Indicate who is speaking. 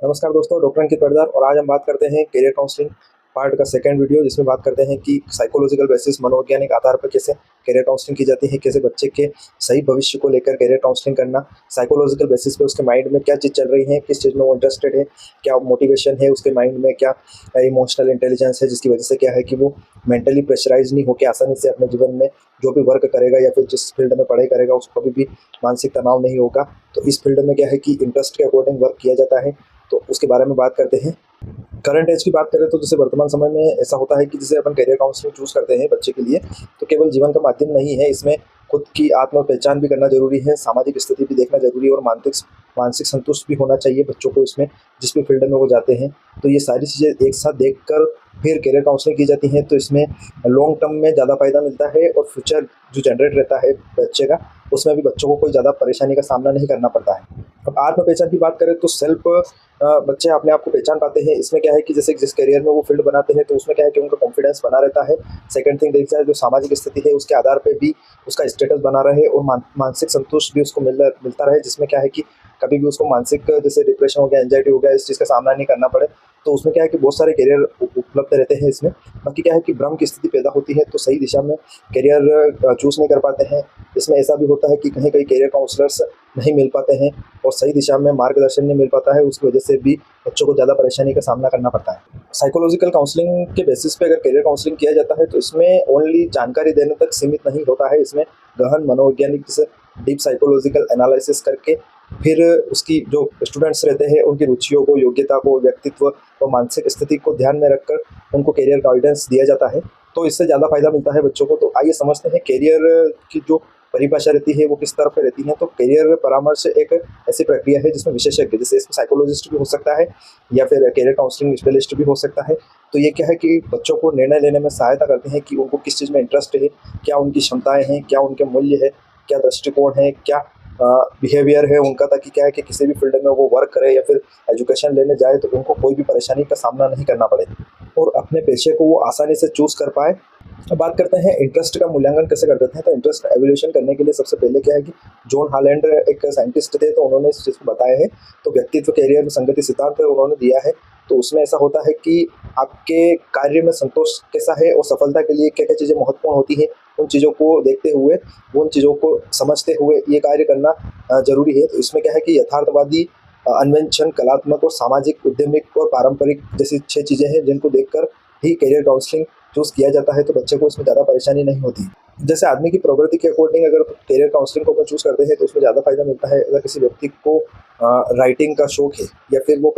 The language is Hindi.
Speaker 1: नमस्कार दोस्तों, डॉक्टर अंकित परदार और आज हम बात करते हैं करियर काउंसलिंग पार्ट का सेकंड वीडियो, जिसमें बात करते हैं कि साइकोलॉजिकल बेसिस मनोवैज्ञानिक आधार पर कैसे करियर काउंसलिंग की जाती है, कैसे बच्चे के सही भविष्य को लेकर करियर काउंसलिंग करना, साइकोलॉजिकल बेसिस पे उसके माइंड में क्या चीज़ चल रही है, किस चीज़ में वो इंटरेस्टेड है, क्या मोटिवेशन है उसके माइंड में, क्या इमोशनल इंटेलिजेंस है, जिसकी वजह से क्या है कि वो मेंटली प्रेशराइज नहीं होकर आसानी से अपने जीवन में जो भी वर्क करेगा या फिर जिस फील्ड में पढ़ाई करेगा उसको कभी भी मानसिक तनाव नहीं होगा। तो इस फील्ड में क्या है कि इंटरेस्ट के अकॉर्डिंग वर्क किया जाता है, तो उसके बारे में बात करते हैं। करंट एज की बात करें तो जैसे वर्तमान समय में ऐसा होता है कि जैसे अपन करियर काउंसलिंग चूज करते हैं बच्चे के लिए, तो केवल जीवन का माध्यम नहीं है, इसमें खुद की आत्म पहचान भी करना जरूरी है, सामाजिक स्थिति भी देखना जरूरी है और मानसिक मानसिक संतुष्ट भी होना चाहिए बच्चों को इसमें, जिस भी फील्ड में वो जाते हैं। तो ये सारी चीज़ें एक साथ देखकर फिर करियर काउंसलिंग की जाती है, तो इसमें लॉन्ग टर्म में ज़्यादा फायदा मिलता है और फ्यूचर जो जनरेट रहता है बच्चे का, उसमें भी बच्चों को कोई ज़्यादा परेशानी का सामना नहीं करना पड़ता है। अब आत्म पहचान की बात करें तो सेल्फ बच्चे अपने आप को पहचान पाते हैं। इसमें क्या है कि जैसे जिस करियर में वो फील्ड बनाते हैं तो उसमें क्या है कि उनका कॉन्फिडेंस बना रहता है। सेकंड थिंग देखा जाए जो सामाजिक स्थिति है उसके आधार पे भी उसका स्टेटस बना रहे और मानसिक संतोष भी उसको मिलता रहे, जिसमें क्या है कि कभी भी उसको मानसिक जैसे डिप्रेशन हो गया, एंजाइटी हो गया, इस चीज़ का सामना नहीं करना पड़े। तो उसमें क्या है कि बहुत सारे करियर उपलब्ध रहते हैं इसमें। बाकी क्या है कि भ्रम की स्थिति पैदा होती है तो सही दिशा में करियर चूज नहीं कर पाते हैं। इसमें ऐसा भी होता है कि कहीं कहीं करियर काउंसलर्स नहीं मिल पाते हैं और सही दिशा में मार्गदर्शन नहीं मिल पाता है, उसकी वजह से भी बच्चों को ज़्यादा परेशानी का सामना करना पड़ता है। साइकोलॉजिकल काउंसलिंग के बेसिस पे अगर करियर काउंसलिंग किया जाता है तो इसमें ओनली जानकारी देने तक सीमित नहीं होता है, इसमें गहन मनोवैज्ञानिक जैसे डीप साइकोलॉजिकल एनालिसिस करके फिर उसकी जो स्टूडेंट्स रहते हैं उनकी रुचियों को, योग्यता को, व्यक्तित्व और मानसिक स्थिति को ध्यान में रखकर उनको करियर गाइडेंस दिया जाता है, तो इससे ज़्यादा फायदा मिलता है बच्चों को। तो आइए समझते हैं करियर की जो परिभाषा रहती है वो किस तरह पे रहती है। तो करियर परामर्श एक ऐसी प्रक्रिया है जिसमें विशेषज्ञ, जैसे इसमें साइकोलॉजिस्ट भी हो सकता है या फिर करियर काउंसलिंग स्पेशलिस्ट भी हो सकता है। तो ये क्या है कि बच्चों को निर्णय लेने में सहायता करते हैं कि उनको किस चीज़ में इंटरेस्ट है, क्या उनकी क्षमताएं हैं, क्या उनके मूल्य है, क्या दृष्टिकोण है, क्या बिहेवियर है उनका, ताकि क्या है कि किसी भी फील्ड में वो वर्क करे या फिर एजुकेशन लेने जाए तो उनको कोई भी परेशानी का सामना नहीं करना पड़े और अपने पेशे को वो आसानी से चूज कर पाए। अब बात करते हैं इंटरेस्ट का मूल्यांकन कैसे कर देते हैं। तो इंटरेस्ट एवोल्यूशन करने के लिए सबसे पहले क्या है कि जॉन हॉलैंड एक साइंटिस्ट थे, तो उन्होंने इस चीज़ को बताया है। तो व्यक्तित्व करियर संगति सिद्धांत उन्होंने दिया है। तो उसमें ऐसा होता है कि आपके कार्य में संतोष कैसा है और सफलता के लिए क्या क्या चीज़ें महत्वपूर्ण होती हैं, उन चीज़ों को देखते हुए, उन चीज़ों को समझते हुए ये कार्य करना जरूरी है। तो इसमें क्या है कि यथार्थवादी, अन्वेषण, कलात्मक और सामाजिक, उद्यमिक और पारंपरिक जैसी 6 चीज़ें हैं जिनको देखकर ही करियर काउंसलिंग चूज किया जाता है, तो बच्चे को इसमें ज़्यादा परेशानी नहीं होती। जैसे आदमी की प्रवृत्ति के अकॉर्डिंग अगर करियर काउंसलिंग को अपन चूज करते हैं तो उसमें ज़्यादा फायदा मिलता है। अगर किसी व्यक्ति को राइटिंग का शौक है या फिर वो